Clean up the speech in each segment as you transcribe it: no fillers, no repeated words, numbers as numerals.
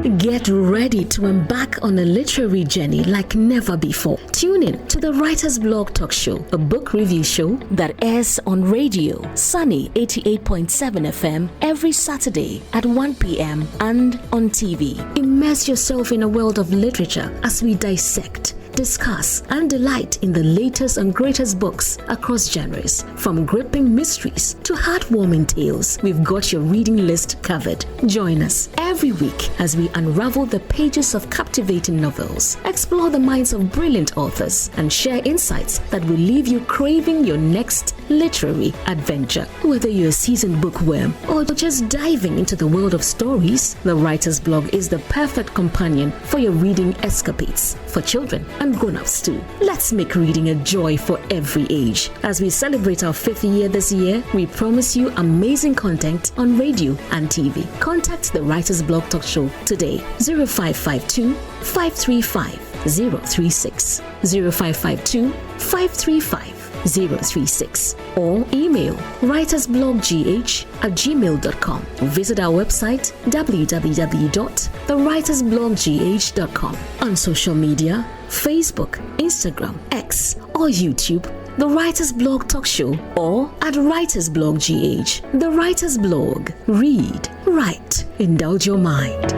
Get ready to embark on a literary journey like never before. Tune in to the Writer's Blog Talk Show, a book review show that airs on radio, Sunny 88.7 FM, every Saturday at 1 p.m. and on TV. Immerse yourself in a world of literature as we dissect, discuss, and delight in the latest and greatest books across genres. From gripping mysteries to heartwarming tales, we've got your reading list covered. Join us every week as we unravel the pages of captivating novels, explore the minds of brilliant authors, and share insights that will leave you craving your next literary adventure. Whether you're a seasoned bookworm or just diving into the world of stories, the Writer's Blog is the perfect companion for your reading escapades, for children and grown-ups too. Let's make reading a joy for every age. As we celebrate our 5th year this year, we promise you amazing content on radio and TV. Contact the Writer's Blog Talk Show today. 0552 535 036 0552 535 036 or email writersbloggh@gmail.com. Visit our website www.thewritersbloggh.com. On social media, Facebook, Instagram, X or YouTube, The Writer's Blog Talk Show, or at Writer's Blog GH. The Writer's Blog. Read, write, indulge your mind.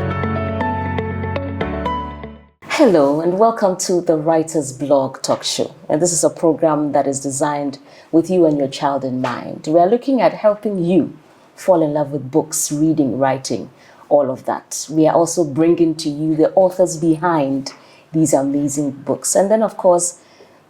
Hello and welcome to the Writer's Blog Talk Show. And this is a program that is designed with you and your child in mind. We are looking at helping you fall in love with books, reading, writing, all of that. We are also bringing to you the authors behind these amazing books. And then, of course,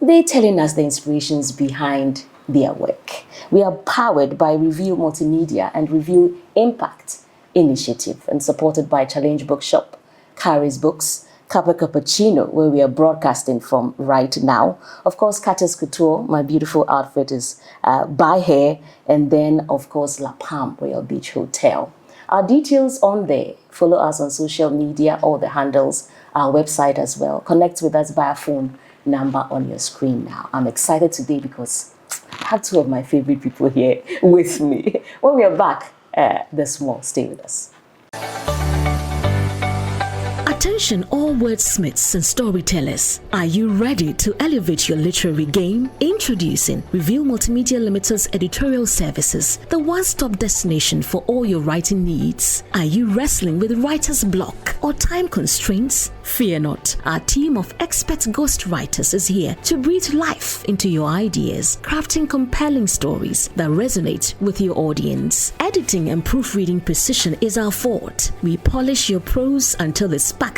they're telling us the inspirations behind their work. We are powered by Review Multimedia and Review Impact Initiative and supported by Challenge Bookshop, Kari's Books, Kappa Cappuccino, where we are broadcasting from right now. Of course, Katis Couture, my beautiful outfit is by her. And then, of course, La Palm Royal Beach Hotel. Our details on there. Follow us on social media, all the handles, our website as well. Connect with us by our phone number on your screen now. I'm excited today because I have two of my favorite people here with me. When we are back this morning, stay with us. Attention all wordsmiths and storytellers. Are you ready to elevate your literary game? Introducing Review Multimedia Limited's editorial services, the one-stop destination for all your writing needs. Are you wrestling with writer's block or time constraints? Fear not. Our team of expert ghostwriters is here to breathe life into your ideas, crafting compelling stories that resonate with your audience. Editing and proofreading precision is our forte. We polish your prose until it sparkles,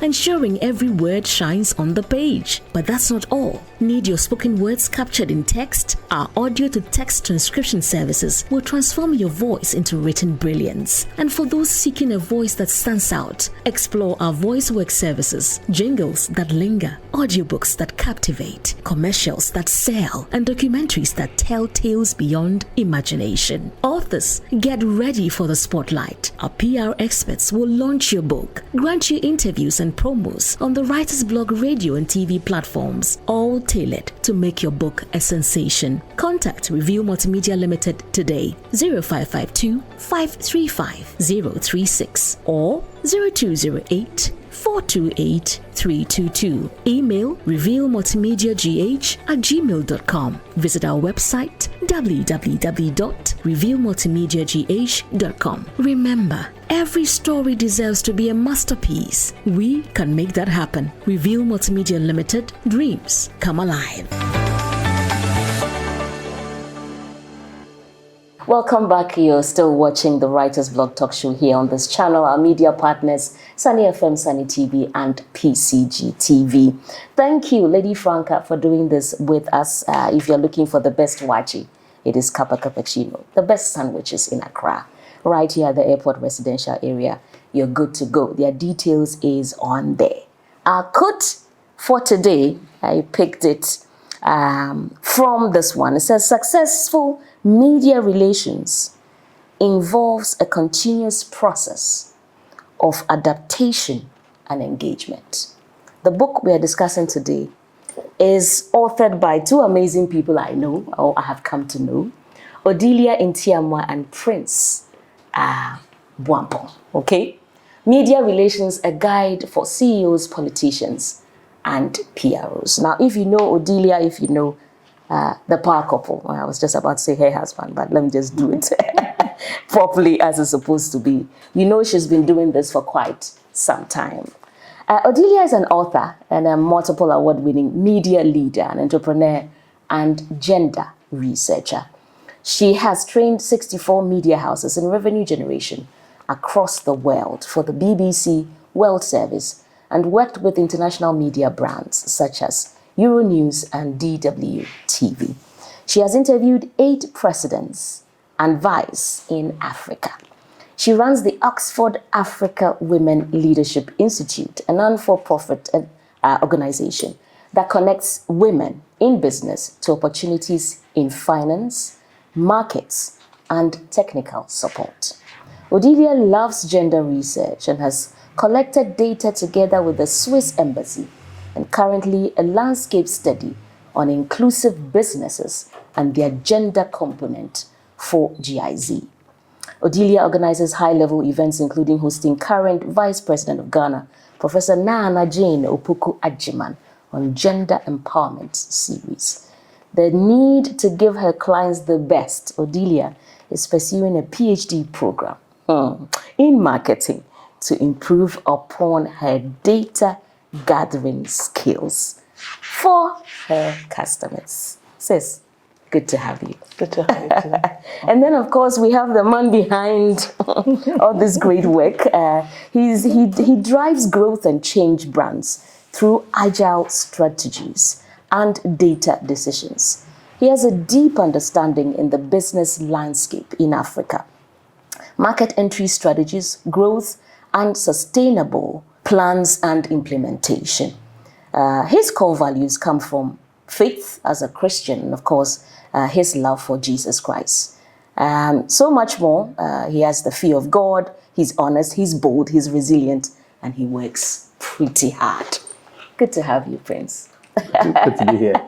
ensuring every word shines on the page. But that's not all. Need your spoken words captured in text? Our audio-to-text transcription services will transform your voice into written brilliance. And for those seeking a voice that stands out, explore our voice work services, jingles that linger, audiobooks that captivate, commercials that sell, and documentaries that tell tales beyond imagination. Authors, get ready for the spotlight. Our PR experts will launch your book, grant you interviews and promos on the Writer's Blog radio and TV platforms, all tailored to make your book a sensation. Contact Review Multimedia Limited today, 0552 535 036 or 0208 428 322. Email revealmultimediagh@gmail.com. Visit our website www.revealmultimediagh.com. Remember, every story deserves to be a masterpiece. We can make that happen. Reveal Multimedia Limited. Dreams come alive. Welcome back. You're still watching the Writer's Blog Talk Show here on this channel. Our media partners, Sunny FM, Sunny TV, and PCG TV. Thank you, Lady Franca, for doing this with us. If you're looking for the best wachi, it is Kappa Cappuccino, the best sandwiches in Accra. Right here at the airport residential area, you're good to go. Their details is on there. Our quote for today, I picked it from this one. It says, successful media relations involves a continuous process of adaptation and engagement. The book we are discussing today is authored by two amazing people I know, or I have come to know, Odelia Ntiamoah and Prince Buampong. Okay? Media Relations, a guide for CEOs, politicians, and PROs. Now, if you know Odelia, if you know the power couple, well, I was just about to say her husband, but let me just do it properly as it's supposed to be. You know she's been doing this for quite some time. Odelia is an author and a multiple award-winning media leader, an entrepreneur, and gender researcher. She has trained 64 media houses in revenue generation across the world for the BBC World Service and worked with international media brands such as Euronews and TWB. She has interviewed 8 presidents and vice in Africa. She runs the Oxford Africa Women Leadership Institute, a non-for-profit organization that connects women in business to opportunities in finance, markets, and technical support. Odelia loves gender research and has collected data together with the Swiss Embassy and currently a landscape study on inclusive businesses and their gender component for GIZ. Odelia organizes high-level events, including hosting current Vice President of Ghana, Professor Nana Jane Opoku Ajiman, on Gender Empowerment series. The need to give her clients the best, Odelia is pursuing a PhD program in marketing to improve upon her data gathering skills for her customers. Sis, good to have you. Good to have you too. And then, of course, we have the man behind all this great work. He drives growth and change brands through agile strategies and data decisions. He has a deep understanding in the business landscape in Africa, market entry strategies, growth, and sustainable plans and implementation. His core values come from faith as a Christian, and of course, his love for Jesus Christ. So much more. He has the fear of God, he's honest, he's bold, he's resilient, and he works pretty hard. Good to have you, Prince. Good to be here.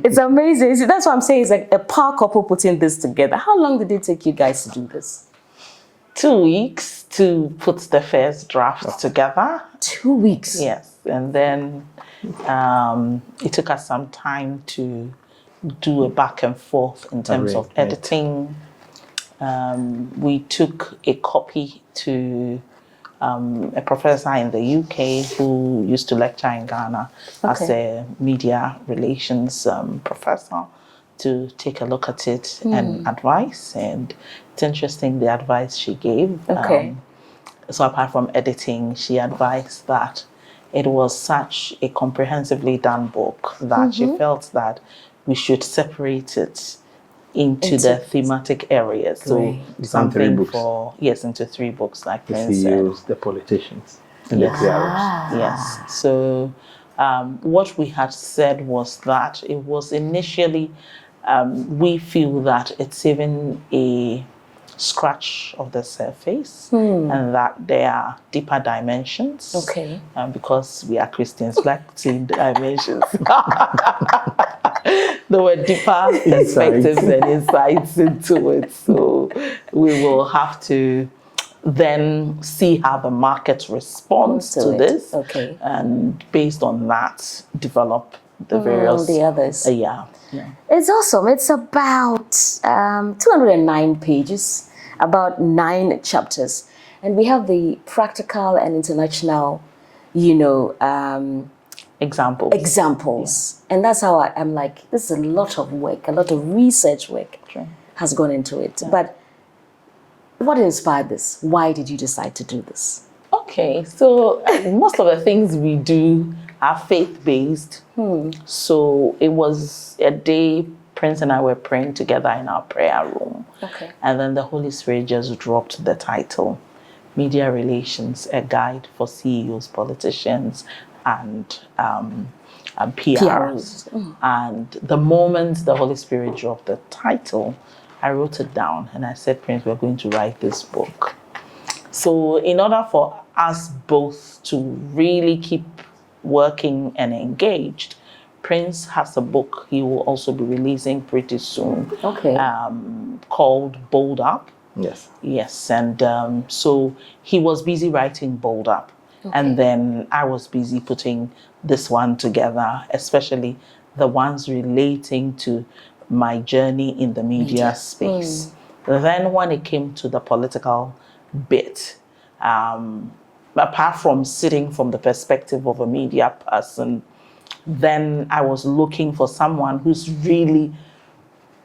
It's amazing. See, that's what I'm saying. It's like a power couple putting this together. How long did it take you guys to do this? 2 weeks to put the first draft together. 2 weeks? Yes. And then it took us some time to do a back and forth in terms of editing. We took a copy to a professor in the UK who used to lecture in Ghana as a media relations professor to take a look at it and advise. And it's interesting the advice she gave. So apart from editing, she advised that it was such a comprehensively done book that she felt that we should separate it into the thematic areas. So something for, into 3 books, like the CEOs, the politicians, and the PROs. Yes. So what we had said was that it was initially, we feel that it's even a scratch of the surface and that there are deeper dimensions. Because we are Christians, like to dimensions. There were deeper perspectives and insights into it. So we will have to then see how the market responds to this. And based on that, develop the various... the others. Yeah. It's awesome. It's about 209 pages, about 9 chapters. And we have the practical and international, examples. And that's how I'm like, this is a lot of work, a lot of research work has gone into it. But what inspired this? Why did you decide to do this? Okay, so most of the things we do are faith-based. So it was a day Prince and I were praying together in our prayer room. And then the Holy Spirit just dropped the title, Media Relations, a Guide for CEOs, Politicians, and PRs. And the moment the Holy Spirit dropped the title, I wrote it down and I said, Prince, we're going to write this book. So in order for us both to really keep working and engaged, Prince has a book he will also be releasing pretty soon called Bold Up. Yes. Yes, and so he was busy writing Bold Up, and then I was busy putting this one together, especially the ones relating to my journey in the media space. Then when it came to the political bit, apart from sitting from the perspective of a media person, then I was looking for someone who's really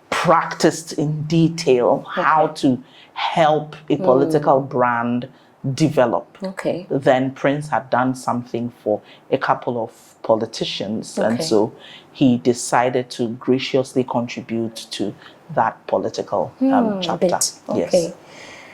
practiced in detail how to help a political brand develop. Okay. Then Prince had done something for a couple of politicians, and so he decided to graciously contribute to that political chapter. Bit. Okay. Yes.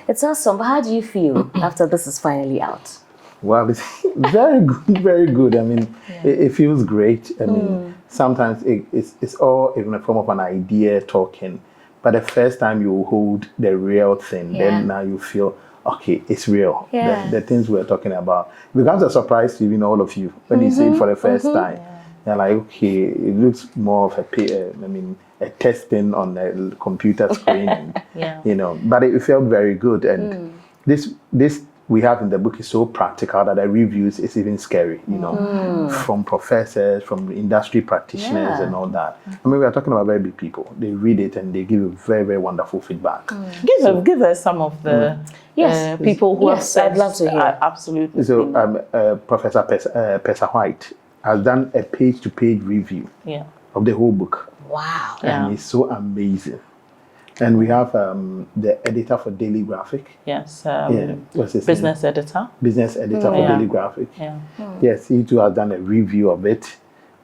It's awesome. But how do you feel after this is finally out? Well, it's very good, very good. I mean, it feels great. I mean, sometimes it's all in the form of an idea talking, but the first time you hold the real thing, then now you feel, okay, it's real. Yeah. The things we're talking about. It becomes a surprise to even all of you when you see it for the first time. You're like, okay, it looks more of a testing on the computer screen, you know, but it felt very good. And this we have in the book is so practical that the reviews is even scary, you know, from professors, from industry practitioners and all that. I mean, we are talking about very big people. They read it and they give you very, very wonderful feedback. Give us some of the people who have said. I'd love to hear. Absolutely. So Professor Pesa White has done a page-to-page review of the whole book. Wow. And it's so amazing. And we have the editor for Daily Graphic. Yes. What's his business name? editor. Business editor for Daily Graphic. Yeah. Yes, he too has done a review of it.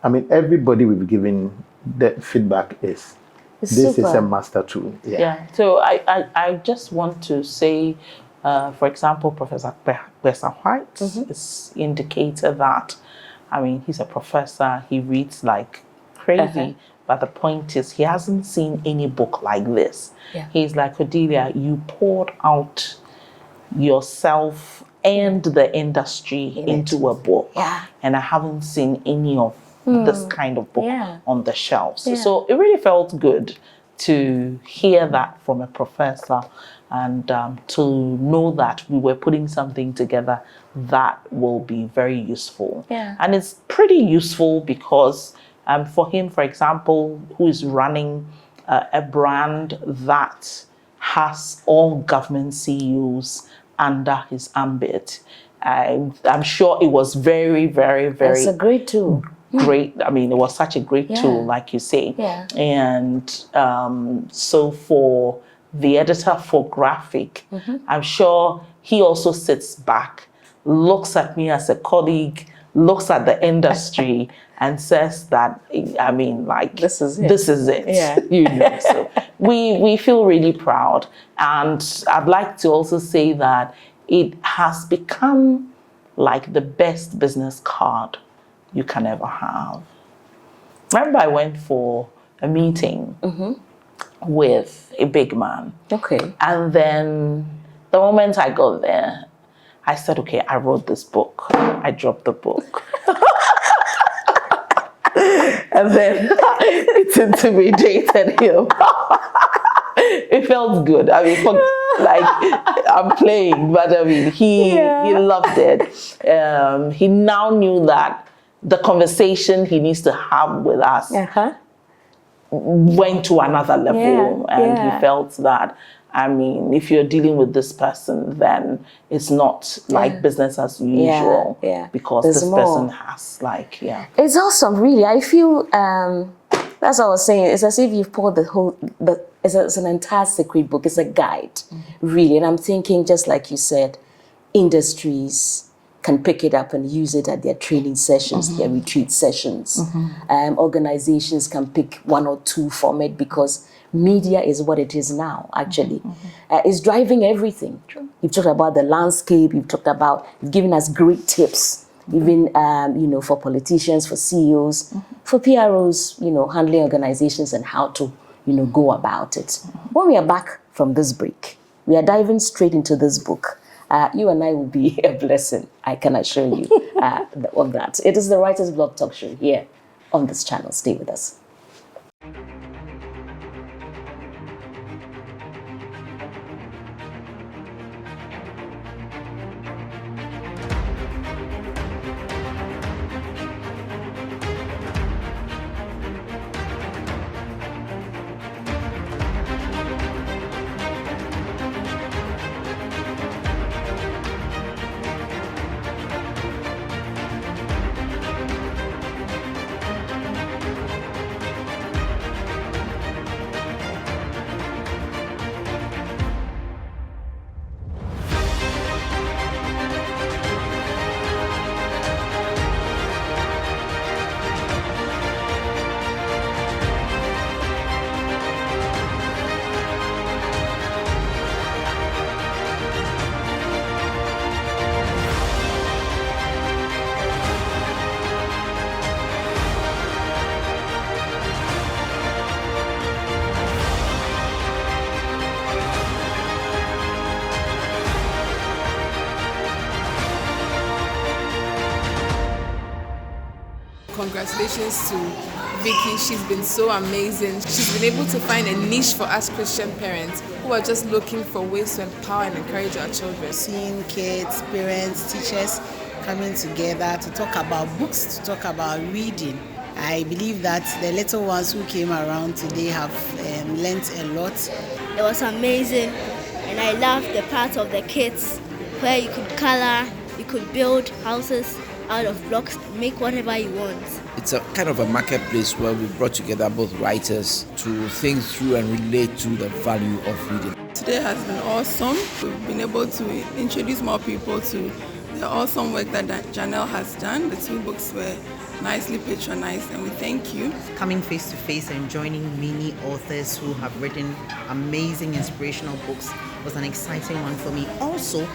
I mean, everybody we've given the feedback is this is a master tool. Yeah. So I just want to say, for example, Professor Pesa White is indicated that, I mean, he's a professor. He reads like crazy. But the point is, he hasn't seen any book like this. He's like, Odelia, you poured out yourself and the industry into a book. And I haven't seen any of this kind of book on the shelves. So it really felt good to hear that from a professor and to know that we were putting something together that will be very useful. And it's pretty useful because for him, for example, who is running a brand that has all government CEOs under his ambit, I'm sure it was very, very, very... It's a great tool. Great. I mean, it was such a great tool, like you say. And so for the editor for graphic, I'm sure he also sits back, looks at me as a colleague, looks at the industry and says that, I mean, like, this is it. You know, so we feel really proud. And I'd like to also say that it has become like the best business card you can ever have. Remember, I went for a meeting with a big man. And then the moment I got there, I said, okay, I wrote this book. I dropped the book. And then it intimidated him. It felt good. I mean, like I'm playing, but I mean, he loved it. He now knew that the conversation he needs to have with us went to another level, and he felt that, I mean, if you're dealing with this person, then it's not like business as usual because there's this person has like, It's awesome, really. I feel, that's what I was saying. It's as if you've poured it's an entire secret book. It's a guide, really. And I'm thinking, just like you said, industries can pick it up and use it at their training sessions, their retreat sessions. Organizations can pick one or two from it because media is what it is now, actually. It's driving everything. You've talked about the landscape, you've given us great tips, even, for politicians, for CEOs, for PROs, handling organizations and how to, go about it. When we are back from this break, we are diving straight into this book. You and I will be a blessing, I can assure you of that. It is the Writer's Blog Talk Show here on this channel. Stay with us. congratulations to Vicky. She's been so amazing. She's been able to find a niche for us Christian parents who are just looking for ways to empower and encourage our children. Seeing kids, parents, teachers coming together to talk about books, to talk about reading. I believe that the little ones who came around today have learnt a lot. It was amazing, and I loved the part of the kids where you could color, you could build houses out of blocks, make whatever you want. It's a kind of a marketplace where we brought together both writers to think through and relate to the value of reading. Today has been awesome. We've been able to introduce more people to the awesome work that Janelle has done. The 2 books were nicely patronized, and we thank you. Coming face to face and joining many authors who have written amazing inspirational books was an exciting one for me. Also,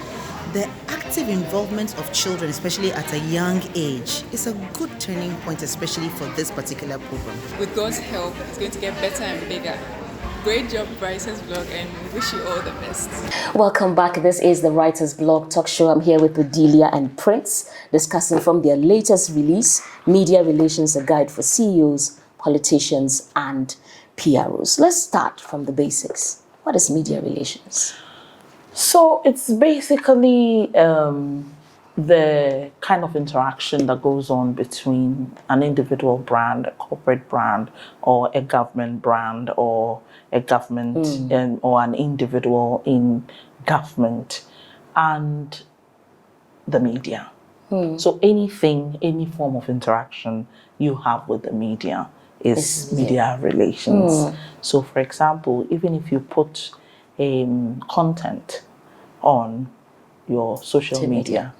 the active involvement of children, especially at a young age, is a good turning point, especially for this particular program. With God's help, it's going to get better and bigger. Great job, Writer's Blog, and we wish you all the best. Welcome back. This is the Writer's Blog talk show. I'm here with Odelia and Prince, discussing from their latest release, Media Relations, a guide for CEOs, politicians, and PROs. Let's start from the basics. What is media relations? So it's basically the kind of interaction that goes on between an individual brand, a corporate brand, or a government brand, or a government or an individual in government and the media. So anything, any form of interaction you have with the media is media relations. So for example, even if you put content on your social media,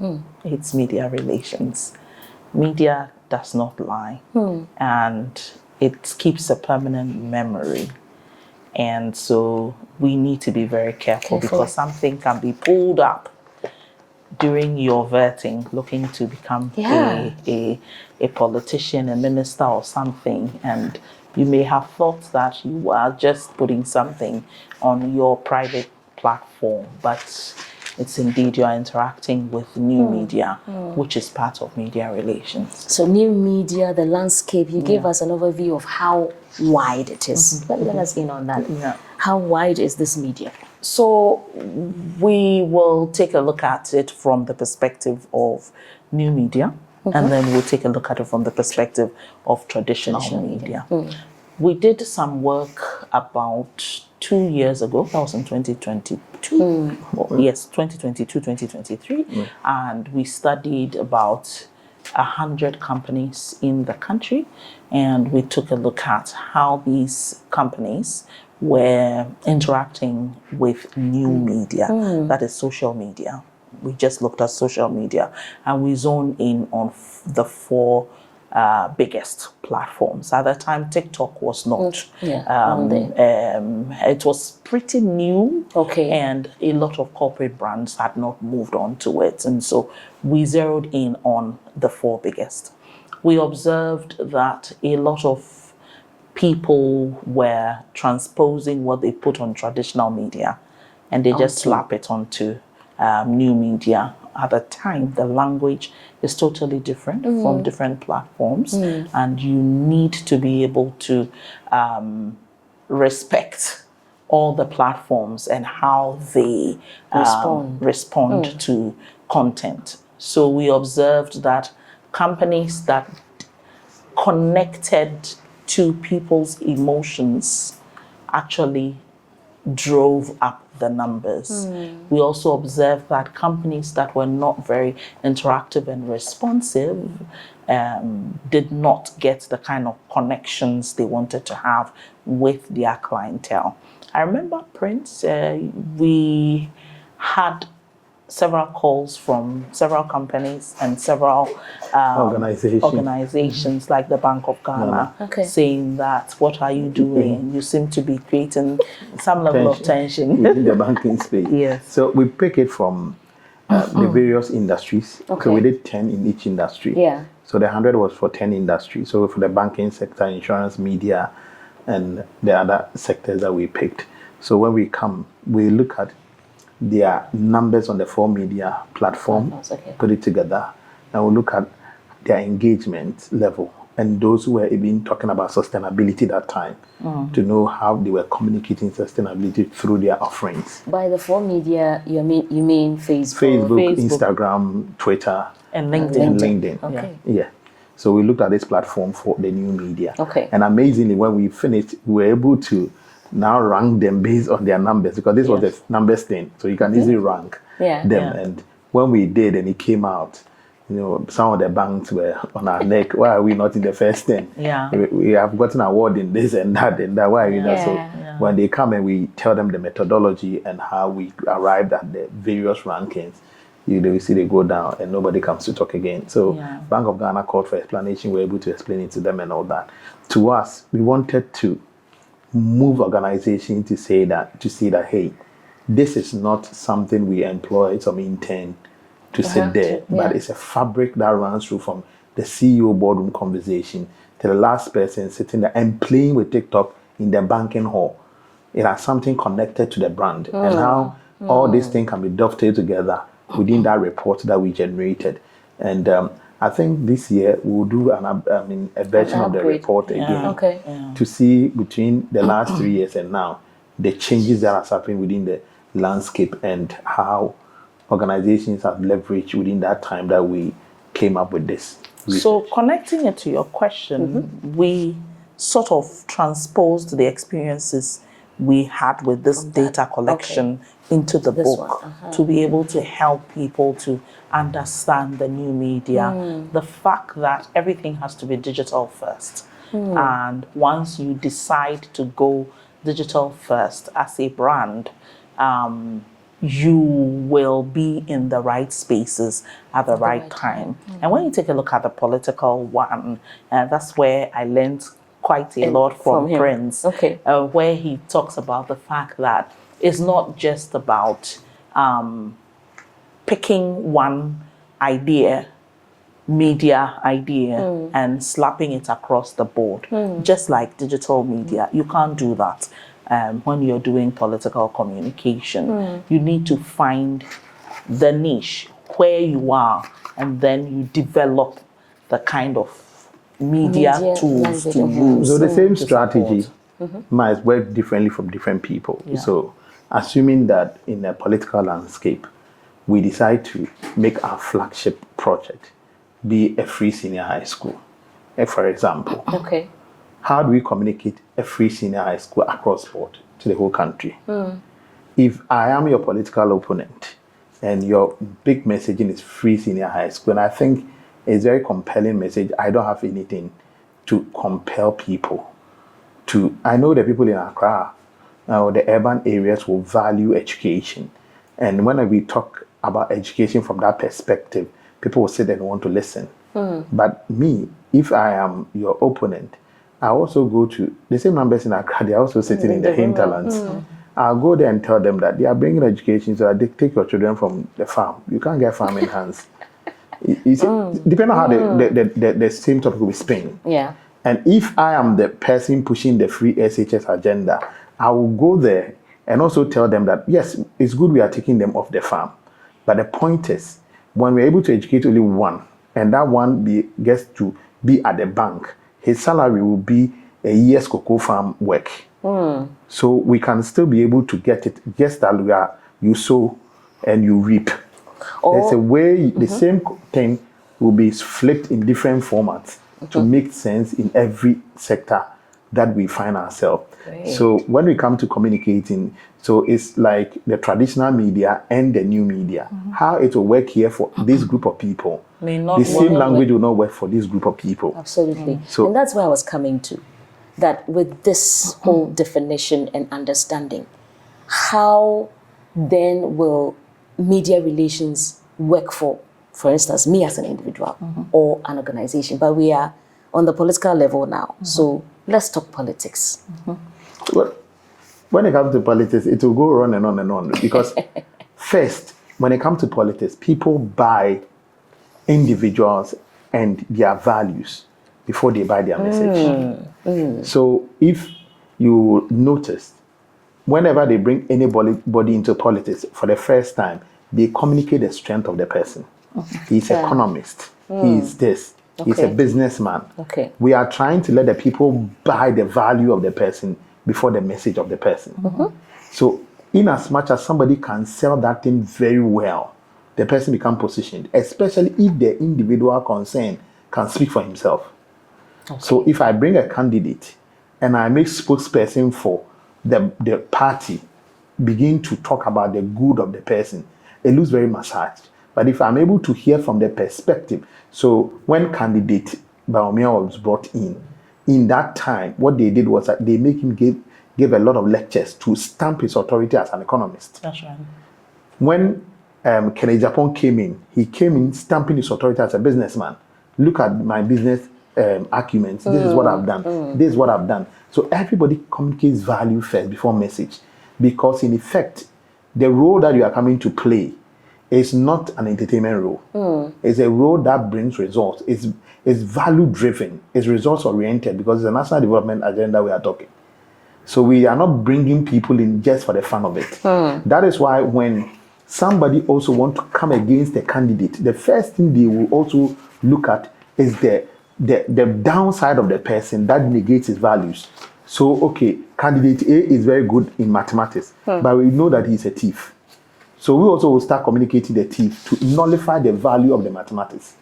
it's media relations. Media does not lie, and it keeps a permanent memory. And so we need to be very careful because something can be pulled up during your vetting, looking to become a politician, a minister or something, and you may have thought that you are just putting something on your private platform, but it's indeed you are interacting with new media, which is part of media relations. So new media, the landscape, you gave us an overview of how wide it is. Let us in on that. How wide is this media? So we will take a look at it from the perspective of new media, and then we'll take a look at it from the perspective of traditional media. We did some work about 2 years ago, that was in 2022. Yes, 2022, 2023. And we studied about 100 companies in the country, and we took a look at how these companies were interacting with new media, that is social media. We just looked at social media, and we zoned in on the 4 biggest platforms. At the time, TikTok was not. It was pretty new, and a lot of corporate brands had not moved on to it. And so we zeroed in on the 4 biggest. We observed that a lot of people were transposing what they put on traditional media, and they just slap it onto new media. At the time, the language is totally different from different platforms, and you need to be able to respect all the platforms and how they respond to content. So we observed that companies that connected to people's emotions actually drove up the numbers. We also observed that companies that were not very interactive and responsive did not get the kind of connections they wanted to have with their clientele. I remember, Prince, we had several calls from several companies and several organizations like the Bank of Ghana saying that, what are you doing? You seem to be creating some level of tension within the banking space. Yes. So we pick it from the various industries. So we did 10 in each industry. So the 100 was for 10 industries. So for the banking sector, insurance, media, and the other sectors that we picked. So when we come, we look at their numbers on the 4 media platform, put it together, and we'll look at their engagement level and those who were even talking about sustainability that time to know how they were communicating sustainability through their offerings. By the 4 media, you mean Facebook? Facebook, Instagram, Twitter, and LinkedIn. LinkedIn. Okay. Yeah. So we looked at this platform for the new media. Okay. And amazingly, when we finished, we were able to now rank them based on their numbers, because this was the numbers thing. So you can easily rank them. And when we did and it came out, some of the banks were on our neck. Why are we not in the first 10? Yeah. We have gotten an award in this and that and that. Why are we not? So when they come and we tell them the methodology and how we arrived at the various rankings, you see they go down and nobody comes to talk again. So Bank of Ghana called for explanation. We're able to explain it to them and all that. To us, we wanted to move organization to see that, hey, this is not something we employ some intern to sit there, but it's a fabric that runs through from the CEO boardroom conversation to the last person sitting there and playing with TikTok in the banking hall. It has something connected to the brand and how all these things can be dovetailed together within that report that we generated. And I think this year we'll do a version of the report again to see between the last 3 years and now the changes that are happening within the landscape and how organizations have leveraged within that time that we came up with this research. So connecting it to your question, we sort of transposed the experiences we had with this data collection into the book to be able to help people to understand the new media, the fact that everything has to be digital first. And once you decide to go digital first as a brand, you will be in the right spaces at the right time. And when you take a look at the political one, that's where I learned quite a lot from Prince, where he talks about the fact that it's not just about picking one media idea and slapping it across the board. Just like digital media, you can't do that. When you're doing political communication, you need to find the niche where you are, and then you develop the kind of media tools to use. So the same strategy might work differently from different people. So assuming that in a political landscape, we decide to make our flagship project be a free senior high school, for example. How do we communicate a free senior high school across board to the whole country? If I am your political opponent and your big messaging is free senior high school, and I think it's a very compelling message, I don't have anything to compel people to. I know the people in Accra or the urban areas will value education. And when we talk about education from that perspective, people will sit and want to listen. But me, if I am your opponent, I also go to the same numbers in Accra. They're also sitting in the hinterlands. I'll go there and tell them that they are bringing education so that they take your children from the farm. You can't get farming hands. Depending on how the same topic will be spin. And if I am the person pushing the free SHS agenda, I will go there and also tell them that, yes, it's good we are taking them off the farm. But the point is, when we're able to educate only one, and that one gets to be at the bank, his salary will be a year's cocoa farm work. So we can still be able to get it, just that you sow and you reap. There's a way, the same thing will be flipped in different formats to make sense in every sector that we find ourselves. So when we come to communicating, so it's like the traditional media and the new media. How it will work here for this group of people, the same language will not work for this group of people. Absolutely. So, and that's where I was coming to. That with this whole definition and understanding, how then will media relations work for instance, me as an individual or an organization? But we are on the political level now. So let's talk politics. Well, when it comes to politics, it will go on and on and on. Because first, when it comes to politics, people buy individuals and their values before they buy their message. So if you notice, whenever they bring anybody into politics for the first time, they communicate the strength of the person. He's economist. He is this. He's a businessman. Okay. We are trying to let the people buy the value of the person before the message of the person. So in as much as somebody can sell that thing very well, the person becomes positioned, especially if the individual concerned can speak for himself. So if I bring a candidate and I make spokesperson for the party, begin to talk about the good of the person, it looks very massaged. But if I'm able to hear from the perspective, so when candidate Baumia was brought in that time, what they did was that they make him give a lot of lectures to stamp his authority as an economist. That's right. When Kennedy Japan came in, he came in stamping his authority as a businessman. Look at my business arguments. This is what I've done. This is what I've done. So everybody communicates value first before message, because in effect, the role that you are coming to play is not an entertainment role. It's a role that brings results. It's value driven. It's results oriented, because it's a national development agenda we are talking. So we are not bringing people in just for the fun of it. That is why when somebody also want to come against the candidate, the first thing they will also look at is the downside of the person that negates his values. So, okay, candidate A is very good in mathematics, but we know that he's a thief. So we also will start communicating the thief to nullify the value of the mathematics.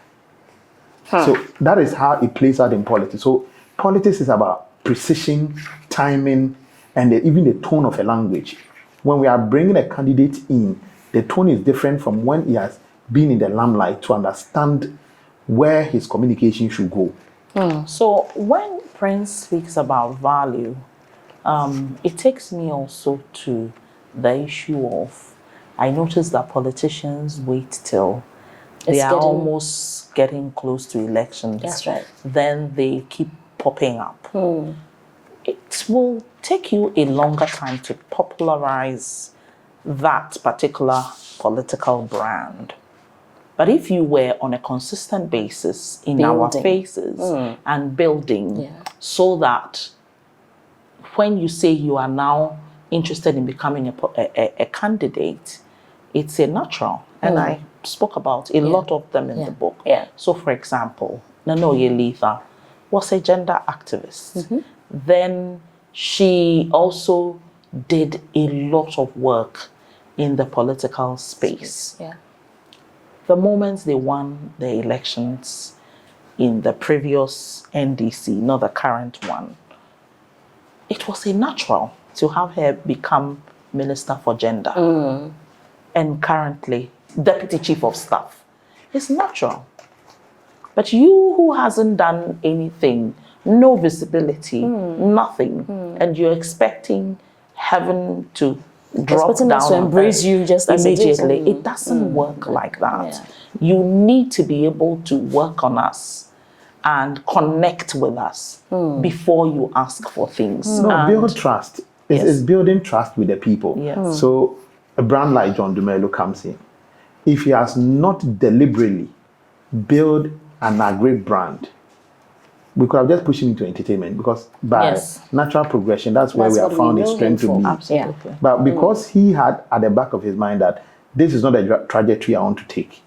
So that is how it plays out in politics. So politics is about precision, timing, and even the tone of a language. When we are bringing a candidate in, the tone is different from when he has been in the limelight to understand where his communication should go. So when Prince speaks about value, it takes me also to the issue of, I notice that politicians wait till they are almost getting close to elections. That's right. Then they keep popping up. It will take you a longer time to popularize that particular political brand. But if you were on a consistent basis in our faces and building, so that when you say you are now interested in becoming a candidate, it's a natural. And I spoke about a lot of them in the book. So for example, Nanoye Letha was a gender activist. Then she also did a lot of work in the political space. The moment they won the elections in the previous NDC, not the current one, it was a natural to have her become Minister for Gender and currently Deputy Chief of Staff. It's natural. But you who hasn't done anything, no visibility, nothing, and you're expecting heaven to drop down to embrace you just as immediately. It doesn't work like that. You need to be able to work on us and connect with us before you ask for things. No, build trust. It's building trust with the people. So a brand like John Dumelo comes in. If he has not deliberately built an agri brand, we could have just pushed him into entertainment, because by natural progression, that's where we have found his strength to be. Absolutely. But because he had at the back of his mind that this is not a trajectory I want to take,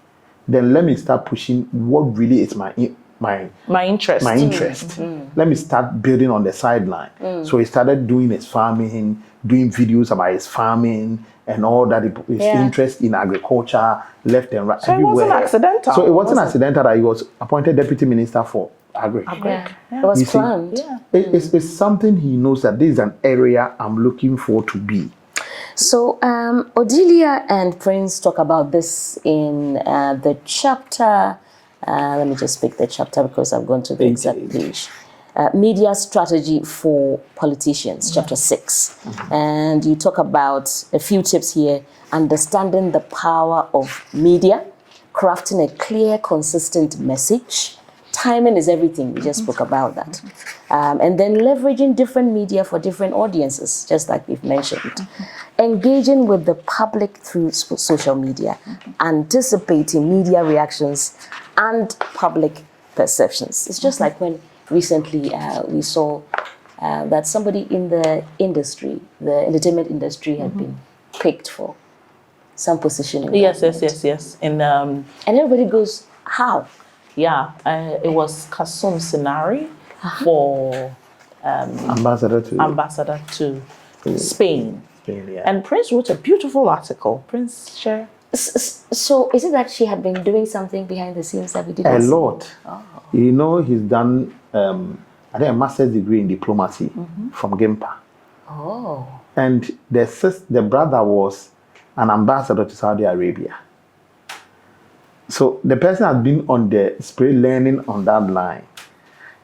then let me start pushing what really is my interest. Let me start building on the sideline. So he started doing his farming, doing videos about his farming and all that, his interest in agriculture, left and right, so everywhere. It wasn't accidental. So it wasn't accidental that he was appointed Deputy Minister for Agri. It was planned. It's something he knows that this is an area I'm looking for to be. So Odelia and Prince talk about this in the chapter. Let me just pick the chapter because I've gone to the exact page. Media Strategy for Politicians, chapter 6. And you talk about a few tips here: understanding the power of media, crafting a clear, consistent message. Timing is everything. We just spoke about that. And then leveraging different media for different audiences, just like we've mentioned. Engaging with the public through social media. Anticipating media reactions and public perceptions. It's just like when recently we saw that somebody in the industry, the entertainment industry, had been picked for some position. Yes. And everybody goes, how? Yeah, it was Kasum Sinari for Ambassador to Spain. Yeah. And Prince wrote a beautiful article. Prince share. So is it that she had been doing something behind the scenes that we didn't A see? lot. You know, he's done, I think, a master's degree in diplomacy from GIMPA. Oh. And the brother was an ambassador to Saudi Arabia. So the person has been on the spirit learning on that line.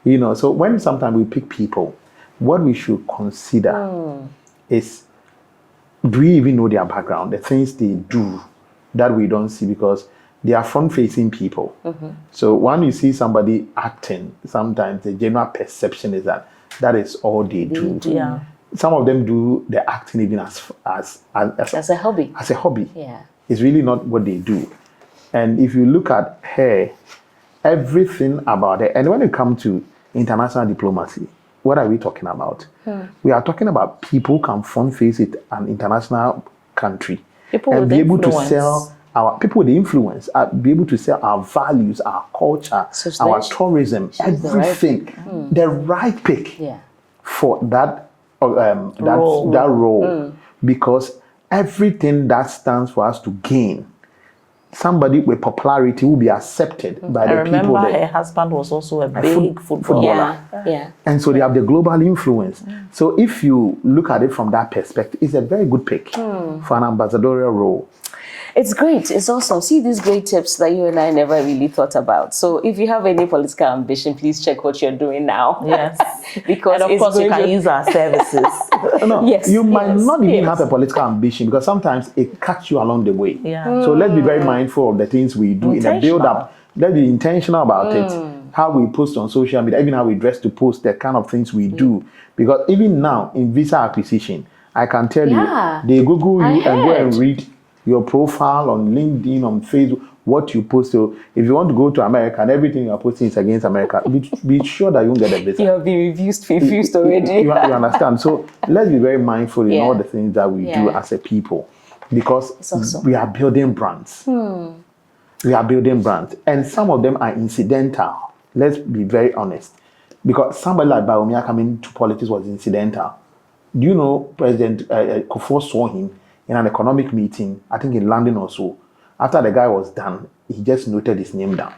You know, so when sometimes we pick people, what we should consider is, do we even know their background, the things they do that we don't see, because they are front-facing people. So when you see somebody acting, sometimes the general perception is that is all they do. Yeah. Some of them do the acting even as a hobby. As a hobby. Yeah. It's really not what they do. And if you look at her, everything about her, and when it comes to international diplomacy, what are we talking about? We are talking about people who can front-face it, an international country, people and with be able to influence. sell our people with influence, be able to sell our values, our culture, our tourism, everything. The right pick for that role, because everything that stands for us to gain, somebody with popularity will be accepted by the people. I remember her husband was also a big footballer. Yeah. And so they have the global influence. So if you look at it from that perspective, it's a very good pick for an ambassadorial role. It's great. It's awesome. See these great tips that you and I never really thought about. So if you have any political ambition, please check what you're doing now. Yes. Because and of course you can use our services. You might not even have a political ambition, because sometimes it cuts you along the way. Yeah. So let's be very mindful of the things we do in a build-up. Let's be intentional about it. How we post on social media, even how we dress to post, the kind of things we do. Because even now in visa acquisition, I can tell you, they Google you and go and read your profile on LinkedIn, on Facebook, what you post. So if you want to go to America and everything you're posting is against America, be sure that you won't get a visa. You have been refused already. You understand? So let's be very mindful in all the things that we do as a people, because we are building brands. We are building brands, and some of them are incidental. Let's be very honest, because somebody like Bawumia coming to politics was incidental. Do you know President Kufuor saw him in an economic meeting, I think in London or so. After the guy was done, he just noted his name down.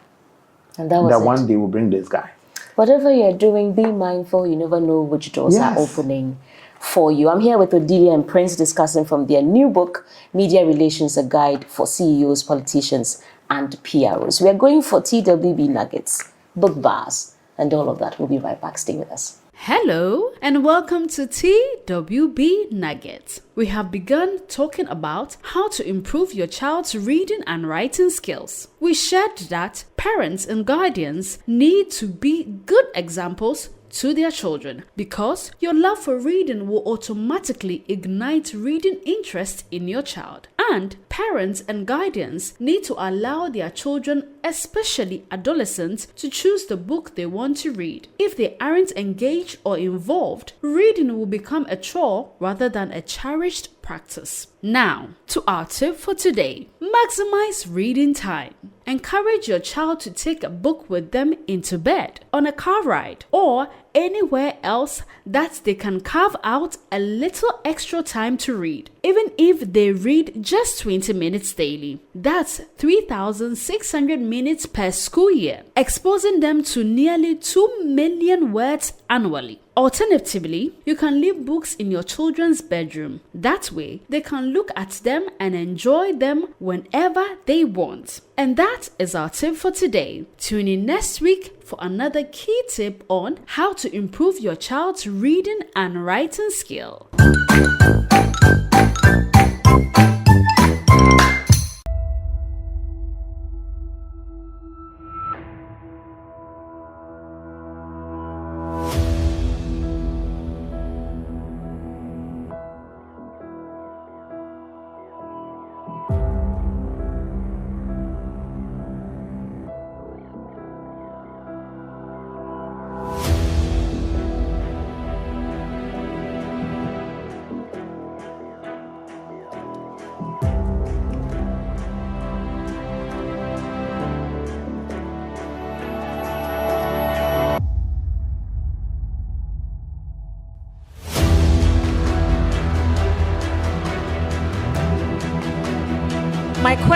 And that was it. One day we'll bring this guy. Whatever you're doing, be mindful. You never know which doors are opening for you. I'm here with Odelia and Prince discussing from their new book, Media Relations, a Guide for CEOs, Politicians, and PROs. We are going for TWB nuggets, book bars, and all of that. We'll be right back. Stay with us. Hello and welcome to TWB Nuggets. We have begun talking about how to improve your child's reading and writing skills. We shared that parents and guardians need to be good examples to their children, because your love for reading will automatically ignite reading interest in your child. And parents and guardians need to allow their children, especially adolescents, to choose the book they want to read. If they aren't engaged or involved, reading will become a chore rather than a cherished practice. Now, to our tip for today. Maximize reading time. Encourage your child to take a book with them into bed, on a car ride, or anywhere else that they can carve out a little extra time to read. Even if they read just 20 minutes daily, that's 3,600 minutes per school year, exposing them to nearly 2 million words annually. Alternatively, you can leave books in your children's bedroom. That way, they can look at them and enjoy them whenever they want. And that is our tip for today. Tune in next week for another key tip on how to improve your child's reading and writing skill.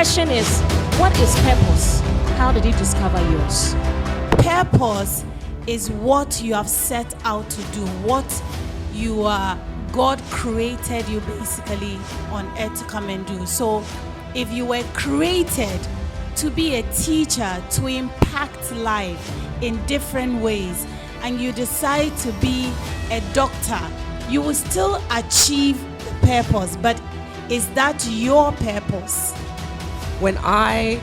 question is, what is purpose? How did you discover yours? Purpose is what you have set out to do, what you are, God created you basically on earth to come and do. So if you were created to be a teacher, to impact life in different ways, and you decide to be a doctor, you will still achieve the purpose, but is that your purpose? When I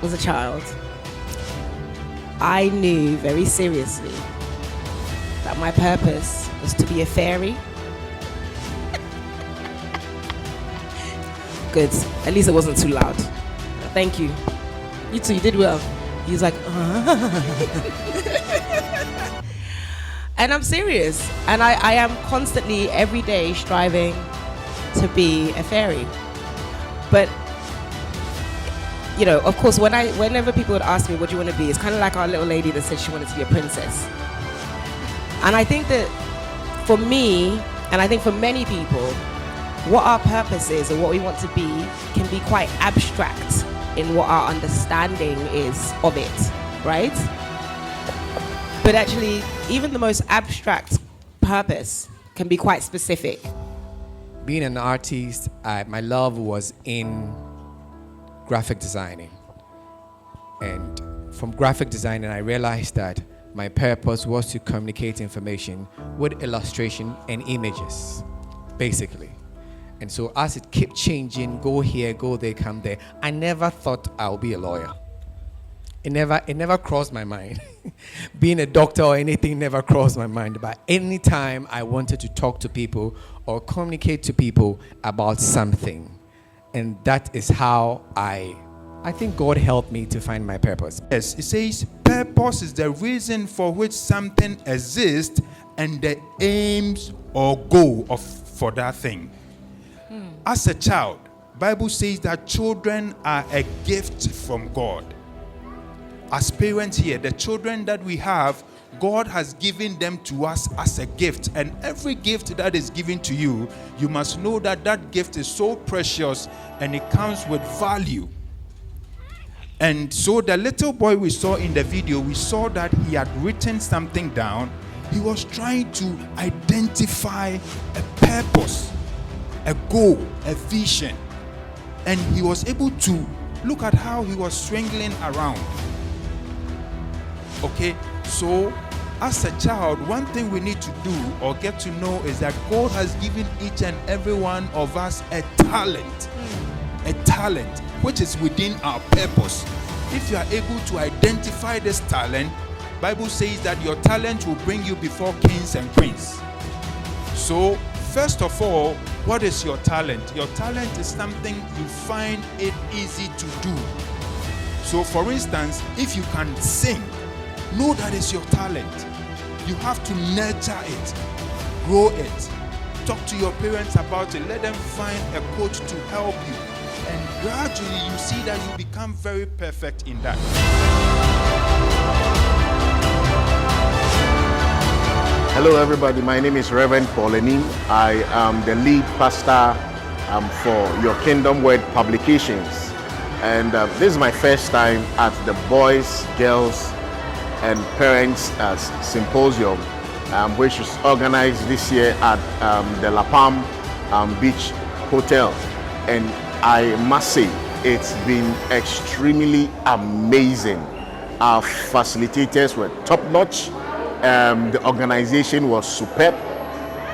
was a child, I knew very seriously that my purpose was to be a fairy. Good. At least it wasn't too loud. Thank you. You too, you did well. He was like, And I'm serious. And I am constantly, every day, striving to be a fairy. But, you know, of course, whenever people would ask me, what do you want to be? It's kind of like our little lady that said she wanted to be a princess. And I think that for me, and I think for many people, what our purpose is or what we want to be can be quite abstract in what our understanding is of it, right? But actually, even the most abstract purpose can be quite specific. Being an artist, my love was in graphic designing. And from graphic designing, I realized that my purpose was to communicate information with illustration and images, basically. And so as it kept changing, go here, go there, come there, I never thought I'll be a lawyer. It never crossed my mind. Being a doctor or anything never crossed my mind. But anytime I wanted to talk to people or communicate to people about something, and that is how I think God helped me to find my purpose. Yes, it says purpose is the reason for which something exists and the aims or goal for that thing. As a child, Bible says that children are a gift from God. As parents here, the children that we have, God has given them to us as a gift. And every gift that is given to you, you must know that that gift is so precious and it comes with value. And so the little boy we saw in the video, we saw that he had written something down. He was trying to identify a purpose, a goal, a vision. And he was able to look at how he was swingling around. Okay, so as a child, one thing we need to do or get to know is that God has given each and every one of us a talent which is within our purpose. If you are able to identify this talent, Bible says that your talent will bring you before kings and queens. So first of all, what is your talent? Your talent is something you find it easy to do. So for instance, if you can sing, know that is your talent. You have to nurture it, grow it, talk to your parents about it, let them find a coach to help you. And gradually you see that you become very perfect in that. Hello everybody, my name is Reverend Pauline. I am the lead pastor for Your Kingdom Word Publications. And this is my first time at the Boys, Girls and Parents Symposium, which was organized this year at the La Palm Beach Hotel. And I must say, it's been extremely amazing. Our facilitators were top-notch. The organization was superb.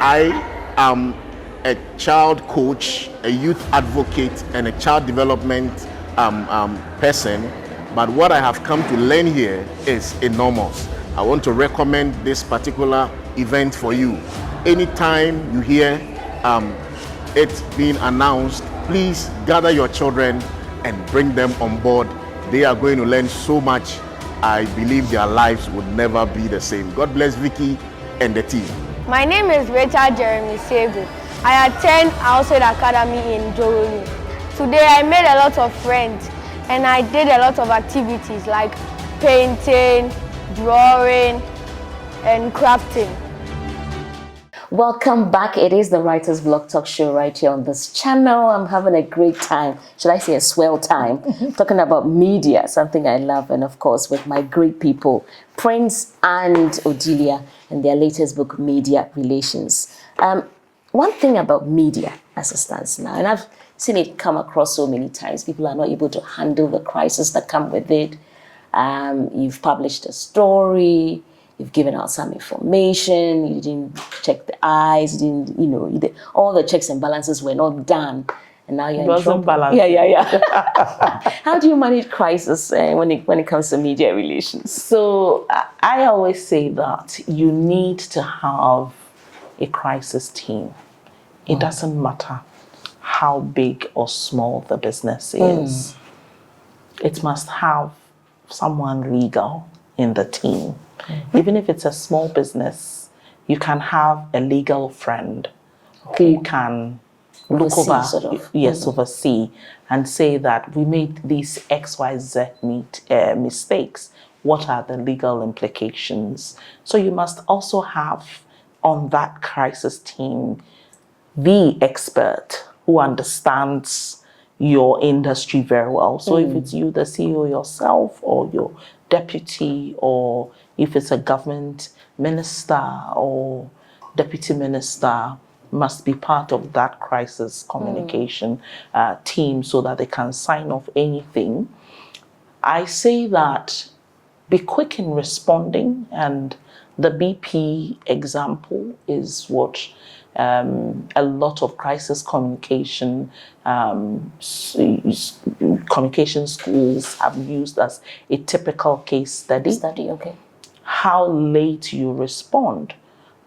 I am a child coach, a youth advocate, and a child development person. But what I have come to learn here is enormous. I want to recommend this particular event for you. Anytime you hear it being announced, please gather your children and bring them on board. They are going to learn so much. I believe their lives would never be the same. God bless Vicky and the team. My name is Richard Jeremy Segu. I attend Outside Academy in Joroni. Today I made a lot of friends and I did a lot of activities like painting, drawing, and crafting. Welcome back. It is the Writer's Blog Talk Show right here on this channel. I'm having a great time. Should I say a swell time? Talking about media, something I love. And of course, with my great people, Prince and Odelia, and their latest book, Media Relations. One thing about media as it stands now, and I've seen it come across so many times, people are not able to handle the crisis that come with it. You've published a story, you've given out some information, you didn't check the eyes, you didn't, all the checks and balances were not done. And now you're in trouble. Balanced. Yeah. How do you manage crisis when it comes to media relations? So I always say that you need to have a crisis team. It doesn't matter how big or small the business is. It must have someone legal in the team. Even if it's a small business, you can have a legal friend who can look over, oversee and say that we made these XYZ mistakes. What are the legal implications? So you must also have on that crisis team the expert who understands your industry very well. So if it's you, the CEO yourself, or your deputy, or if it's a government minister or deputy minister, must be part of that crisis communication team so that they can sign off anything. I say that be quick in responding, and the BP example is what a lot of crisis communication communication schools have used as a typical case study. How late you respond.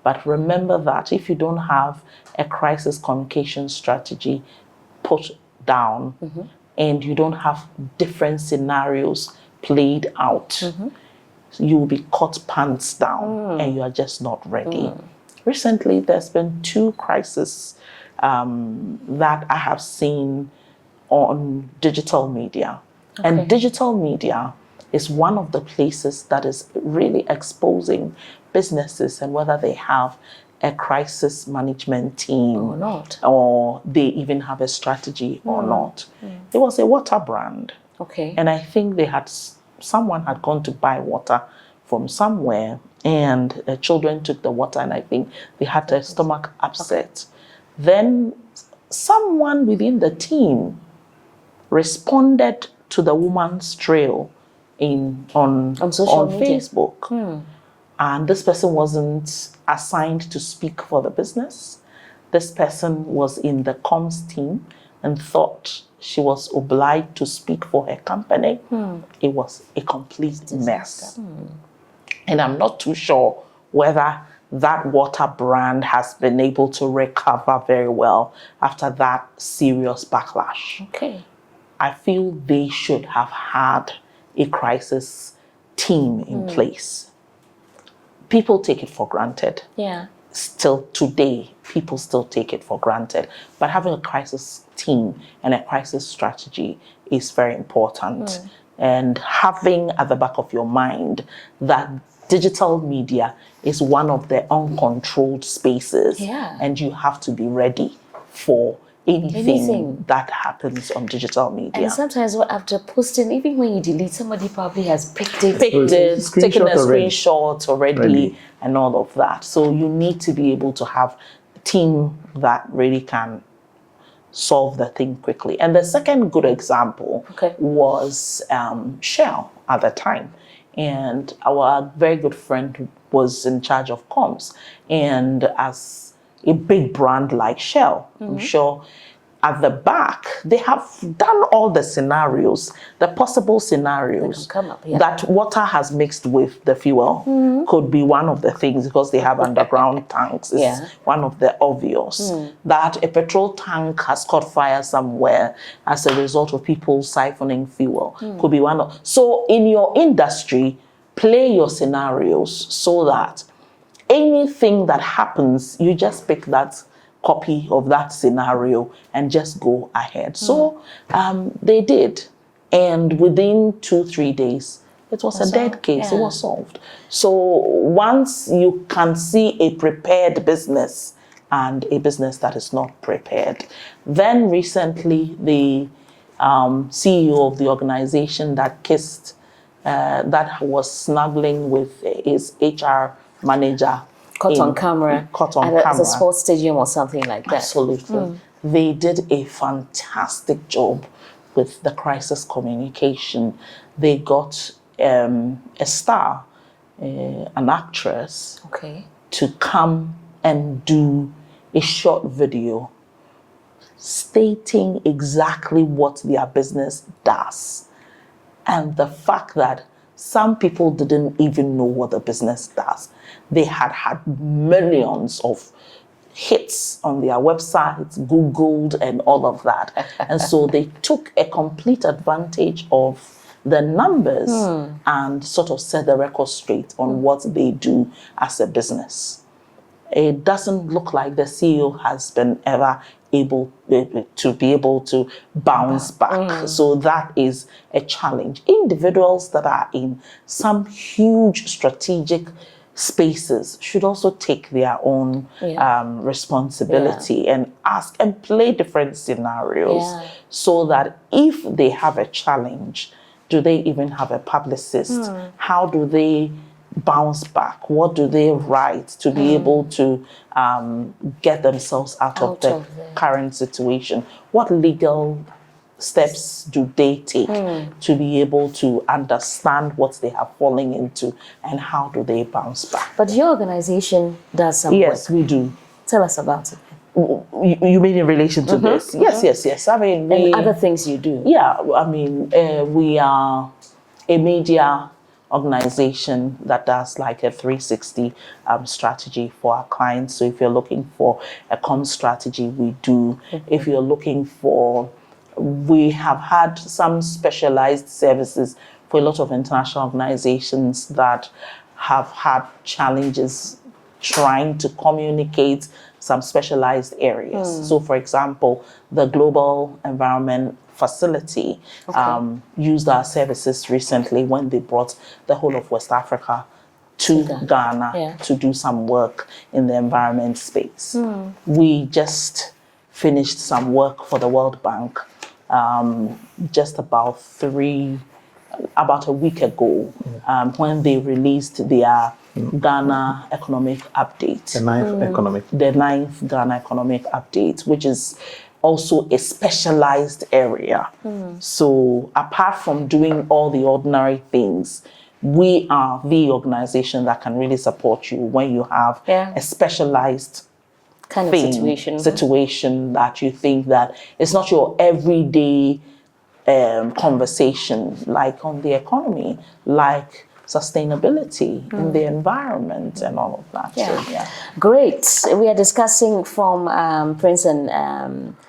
But remember that if you don't have a crisis communication strategy put down and you don't have different scenarios played out, you will be caught pants down and you are just not ready. Recently, there's been 2 crises that I have seen on digital media. And digital media is one of the places that is really exposing businesses and whether they have a crisis management team or not, or they even have a strategy or not. It was a water brand. And I think someone had gone to buy water from somewhere, and children took the water, and I think they had a stomach upset. Then someone within the team responded to the woman's trail on Facebook. And this person wasn't assigned to speak for the business. This person was in the comms team and thought she was obliged to speak for her company. It was a complete mess. And I'm not too sure whether that water brand has been able to recover very well after that serious backlash. I feel they should have had a crisis team in place. People take it for granted. Still today, people still take it for granted. But having a crisis team and a crisis strategy is very important. And having at the back of your mind that digital media is one of the uncontrolled spaces, and you have to be ready for anything that happens on digital media. And sometimes after posting, even when you delete, somebody probably has picked it, taken a screenshot already, and all of that. So you need to be able to have a team that really can solve the thing quickly. And the second good example was Shell at the time. And our very good friend was in charge of comms. And as a big brand like Shell, I'm sure at the back, they have done all the scenarios, the possible scenarios that water has mixed with the fuel could be one of the things, because they have underground tanks. It's one of the obvious. That a petrol tank has caught fire somewhere as a result of people siphoning fuel could be one of. So in your industry, play your scenarios so that anything that happens, you just pick that copy of that scenario and just go ahead. So they did. And within 2-3 days, it was a dead case. It was solved. So once you can see a prepared business and a business that is not prepared, then recently the CEO of the organization that kissed, that was snuggling with his HR manager, Caught on camera at a sports stadium or something like that. Absolutely. They did a fantastic job with the crisis communication. They got a star, an actress, to come and do a short video stating exactly what their business does. And the fact that some people didn't even know what the business does. They had millions of hits on their websites, Googled, and all of that. And so they took a complete advantage of the numbers and sort of set the record straight on what they do as a business. It doesn't look like the CEO has been ever able to bounce back. So that is a challenge. Individuals that are in some huge strategic spaces should also take their own responsibility and ask and play different scenarios so that if they have a challenge, do they even have a publicist? How do they bounce back? What do they write to be able to get themselves out of the current situation? What legal steps do they take to be able to understand what they have fallen into, and how do they bounce back? But your organization does some work. Yes, we do. Tell us about it. You mean in relation to this? Yes. I mean, and other things you do. Yeah, I mean, we are a media organization that does like a 360 strategy for our clients. So if you're looking for a comm strategy, we do. If you're looking for, we have had some specialized services for a lot of international organizations that have had challenges trying to communicate some specialized areas. So for example, the Global Environment Facility used our services recently when they brought the whole of West Africa to Ghana to do some work in the environment space. We just finished some work for the World Bank just about a week ago when they released their Ghana Economic Update. The ninth Ghana Economic Update, which is also a specialized area. So apart from doing all the ordinary things, we are the organization that can really support you when you have a specialized kind of situation that you think that it's not your everyday conversation, like on the economy, like sustainability in the environment and all of that. Great. We are discussing from Prince and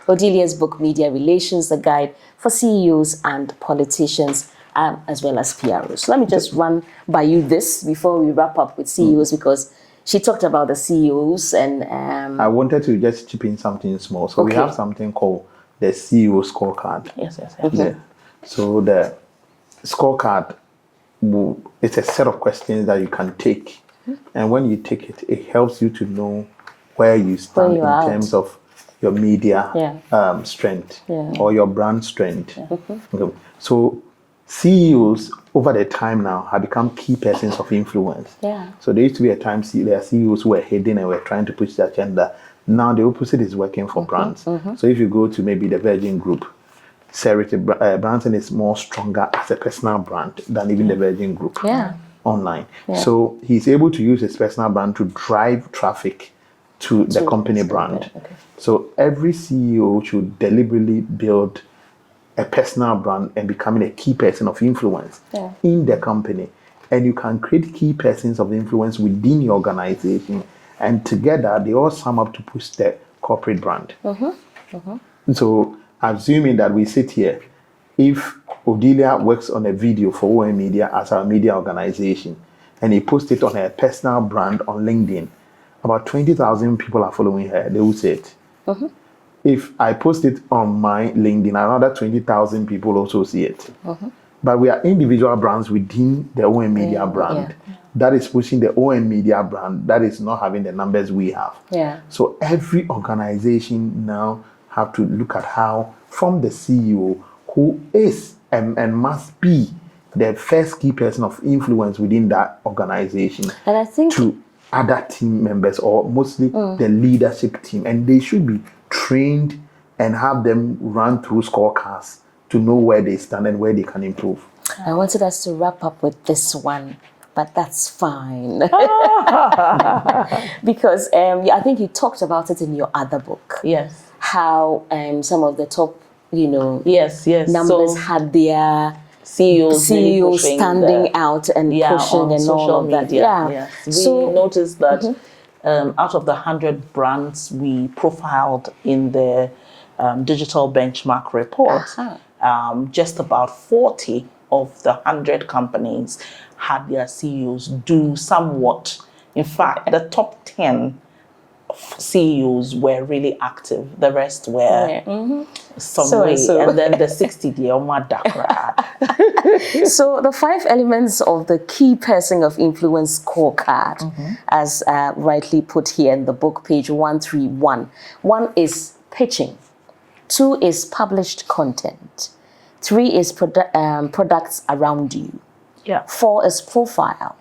Odelia's book, Media Relations, the guide for CEOs and politicians, as well as PROs. Let me just run by you this before we wrap up with CEOs, because she talked about the CEOs and... I wanted to just chip in something small. So we have something called the CEO scorecard. Yes. So the scorecard, it's a set of questions that you can take. And when you take it, it helps you to know where you stand in terms of your media strength or your brand strength. Okay. So CEOs over the time now have become key persons of influence. So there used to be a time there are CEOs who were hidden and were trying to push the agenda. Now the opposite is working for brands. So if you go to maybe the Virgin Group, Branson is more stronger as a personal brand than even the Virgin Group online. So he's able to use his personal brand to drive traffic to the company brand. So every CEO should deliberately build a personal brand and becoming a key person of influence in the company. And you can create key persons of influence within your organization, and together they all sum up to push the corporate brand. So assuming that we sit here, if Odelia works on a video for OM Media as our media organization, and he posts it on her personal brand on LinkedIn, about 20,000 people are following her. They will see it. If I post it on my LinkedIn, another 20,000 people also see it. but we are individual brands within the OM Media brand. That is pushing the OM Media brand. That is not having the numbers we have. Yeah. So every organization now have to look at how, from the CEO, who is and must be the first key person of influence within that organization, and I think to other team members, or mostly the leadership team, and they should be trained and have them run through scorecards to know where they stand and where they can improve. I wanted us to wrap up with this one, but that's fine. Because I think you talked about it in your other book. Yes. How some of the top, yes, numbers had their CEOs standing out and pushing and all of that. Yes. We noticed that out of the 100 brands we profiled in the digital benchmark report, just about 40 of the 100 companies had their CEOs do somewhat. In fact, the top 10 CEOs were really active. The rest were some way. And then the 60 So the 5 elements of the key person of influence scorecard, as rightly put here in the book, page 131. 1 is pitching. 2 is published content. 3 is products around you. 4 is profile.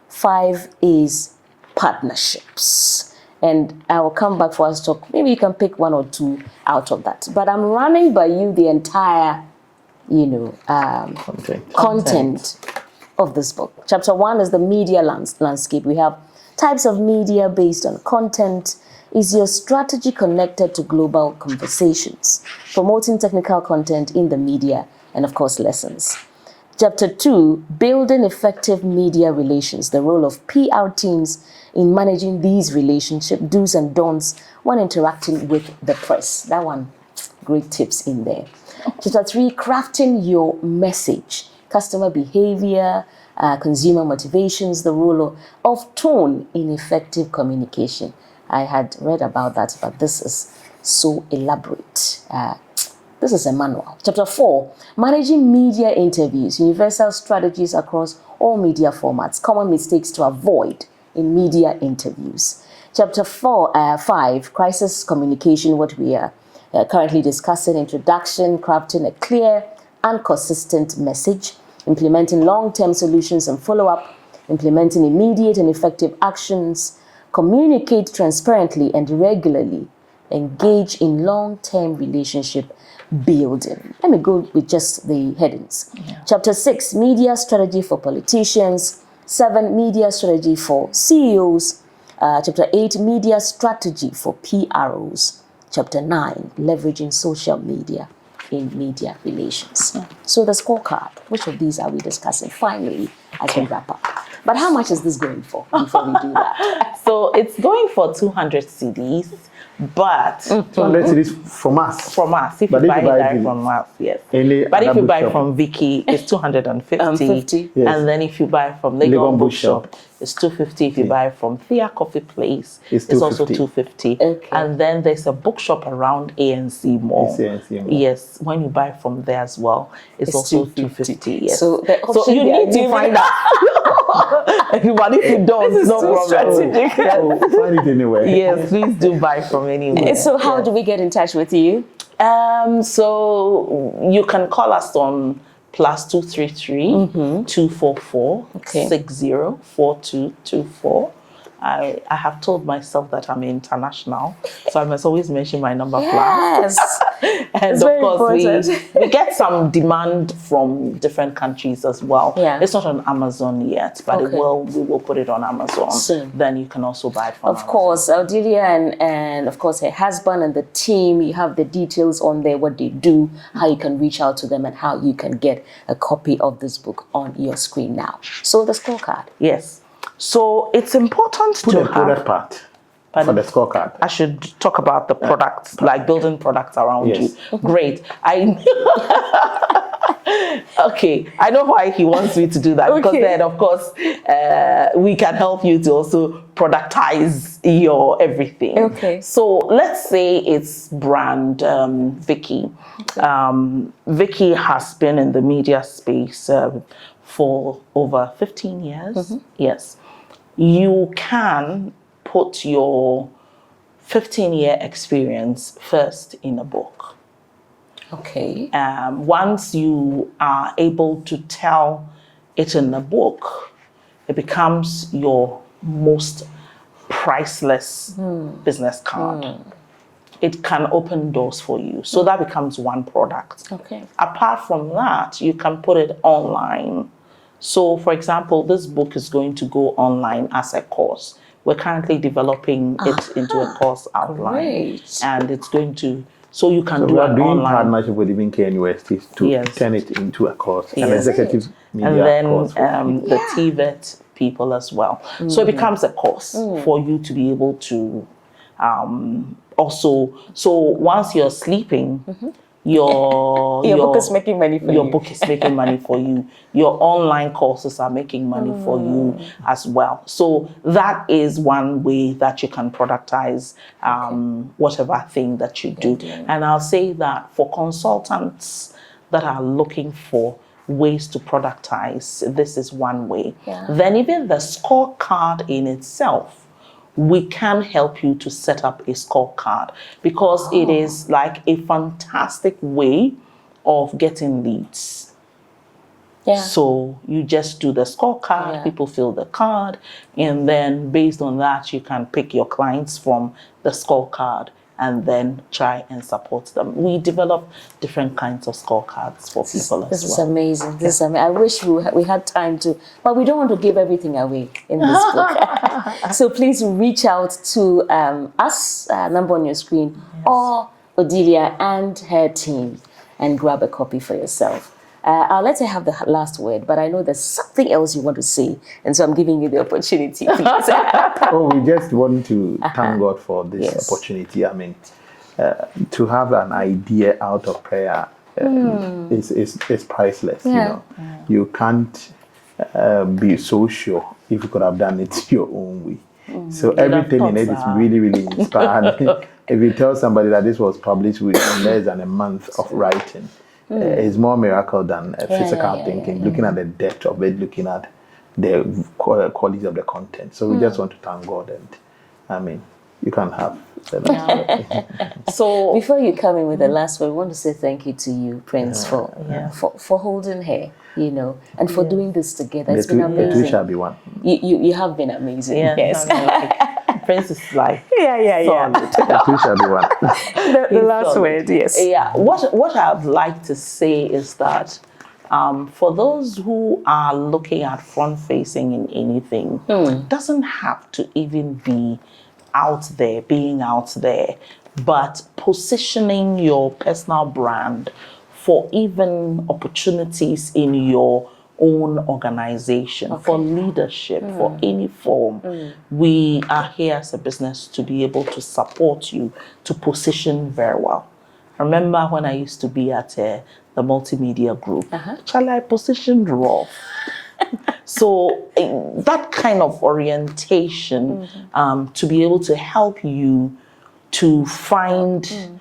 5 is partnerships. And I will come back for us to talk. Maybe you can pick 1 or 2 out of that. But I'm running by you the entire, content of this book. Chapter 1 is the media landscape. We have types of media based on content. Is your strategy connected to global conversations? Promoting technical content in the media, and of course, lessons. Chapter 2, building effective media relations, the role of PR teams in managing these relationships, do's and don'ts when interacting with the press. That one, great tips in there. Chapter 3, crafting your message, customer behavior, consumer motivations, the role of tone in effective communication. I had read about that, but this is so elaborate. This is a manual. Chapter 4, managing media interviews, universal strategies across all media formats, common mistakes to avoid in media interviews. Chapter 5, crisis communication, what we are currently discussing, introduction, crafting a clear and consistent message, implementing long-term solutions and follow-up, implementing immediate and effective actions, communicate transparently and regularly, engage in long-term relationship building. Let me go with just the headings. Chapter 6, media strategy for politicians. 7, media strategy for CEOs. Chapter 8, media strategy for PROs. Chapter 9, leveraging social media in media relations. So the scorecard, which of these are we discussing finally as we wrap up? But how much is this going for before we do that? So it's going for 200 CDs, but 200 CDs from us. From us, if you buy direct from us, yes. But if you buy from Vicky, it's 250. Yes. And then if you buy from Legon Bookshop, it's 250. If you buy from Thea Coffee Place, it's also 250. Okay. And then there's a bookshop around ANC Mall. Yes, when you buy from there as well, it's also 250. Yes. So you need to find out. But if you don't, no problem. Strategic. Find it anywhere. Yes, please do buy from anywhere. So how do we get in touch with you? So you can call us on +233 244 604224. I have told myself that I'm international, so I must always mention my number plus. And it's of course, important. we get some demand from different countries as well. It's not on Amazon yet, but we will put it on Amazon. Soon. Then you can also buy it from Of course, Odelia and of course her husband and the team, you have the details on there, what they do, how you can reach out to them, and how you can get a copy of this book on your screen now. So the scorecard. Yes. So it's important Put to the product part. But for the scorecard. I should talk about the products, like building products around Yes. you. Great. Okay, I know why he wants me to do that, because then, of course, we can help you to also productize your everything. Okay. So let's say it's brand Vicky. Vicky has been in the media space for over 15 years. Yes. You can put your 15-year experience first in a book. Okay. Once you are able to tell it in a book, it becomes your most priceless business card. It can open doors for you. So that becomes one product. Okay. Apart from that, you can put it online. So, for example, this book is going to go online as a course. We're currently developing it into a course outline. Great. And it's going to, so you can do we it are doing online. partnership with even K universities to turn it into a course, an executive media and then course. The TVET people as well. So it becomes a course for you to be able to also, so once you're sleeping, your book is making money for you. Your book is making money for you. Your online courses are making money for you as well. So that is one way that you can productize whatever thing that you do. And I'll say that for consultants that are looking for ways to productize, this is one way. Then even the scorecard in itself, we can help you to set up a scorecard, because it is like a fantastic way of getting leads. So you just do the scorecard, people fill the card, and then based on that, you can pick your clients from the scorecard and then try and support them. We develop different kinds of scorecards for people as well. This is amazing. This is amazing. I wish we had time to, but we don't want to give everything away in this book. So please reach out to us, number on your screen, or Odelia and her team, and grab a copy for yourself. I'll let her have the last word, but I know there's something else you want to say, and so I'm giving you the opportunity. We just want to thank God for this opportunity. I mean, to have an idea out of prayer is priceless. You know, you can't be so sure if you could have done it your own way. So everything in it is really, really inspiring. If you tell somebody that this was published within less than a month of writing, it's more miracle than physical thinking. Looking at the depth of it, looking at the quality of the content. So we just want to thank God, and I mean, you can have. So before you come in with the last word, we want to say thank you to you, Prince, for holding her, you know, and for doing this together. It's been amazing. The two shall be one. You have been amazing. Yes. Prince is like solid. The two shall be one. The last word, yes. Yeah. What I'd like to say is that for those who are looking at front facing in anything, doesn't have to even be being out there, but positioning your personal brand for even opportunities in your own organization, for leadership, for any form. We are here as a business to be able to support you to position very well. I remember when I used to be at the multimedia group, I positioned raw. So that kind of orientation to be able to help you to find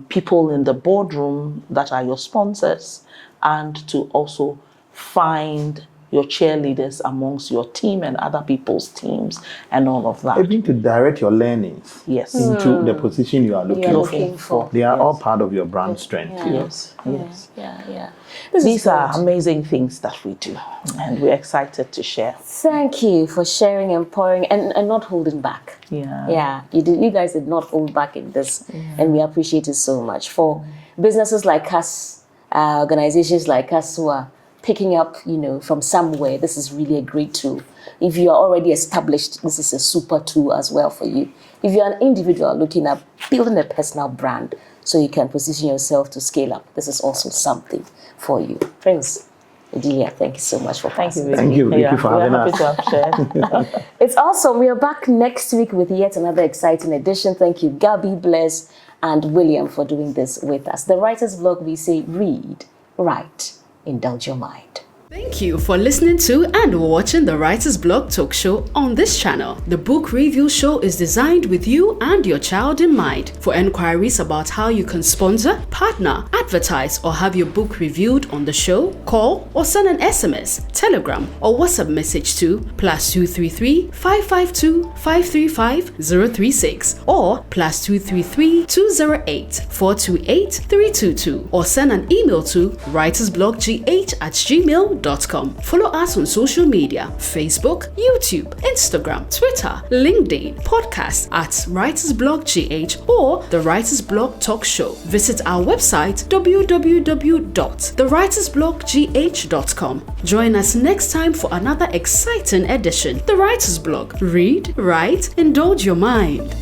people in the boardroom that are your sponsors, and to also find your cheerleaders amongst your team and other people's teams and all of that. Even to direct your learnings into the position you are looking for. They are all part of your brand strength. These are amazing things that we do, and we're excited to share. Thank you for sharing and pouring and not holding back. You guys did not hold back in this, and we appreciate it so much. For businesses like us, organizations like us who are picking up, you know, from somewhere, this is really a great tool. If you are already established, this is a super tool as well for you. If you're an individual looking at building a personal brand so you can position yourself to scale up, this is also something for you. Prince, Odelia, thank you so much for passing. Thank you, Vicky, for having us. We're happy to have shared. It's awesome. We are back next week with yet another exciting edition. Thank you, Gabby, Bless, and William for doing this with us. The Writer's Blog, we say read, write, indulge your mind. Thank you for listening to and watching the Writer's Blog talk show on this channel. The book review show is designed with you and your child in mind. For enquiries about how you can sponsor, partner, advertise, or have your book reviewed on the show, call or send an SMS, Telegram, or WhatsApp message to +233 552 535 036 or +233 208 428 322, or send an email to writersbloggh@gmail.com. Follow us on social media: Facebook, YouTube, Instagram, Twitter, LinkedIn, podcast at Writers Blog GH or The Writers Blog Talk Show. Visit our website www.thewritersblogggh.com. Join us next time for another exciting edition. The Writers Blog. Read, write, indulge your mind.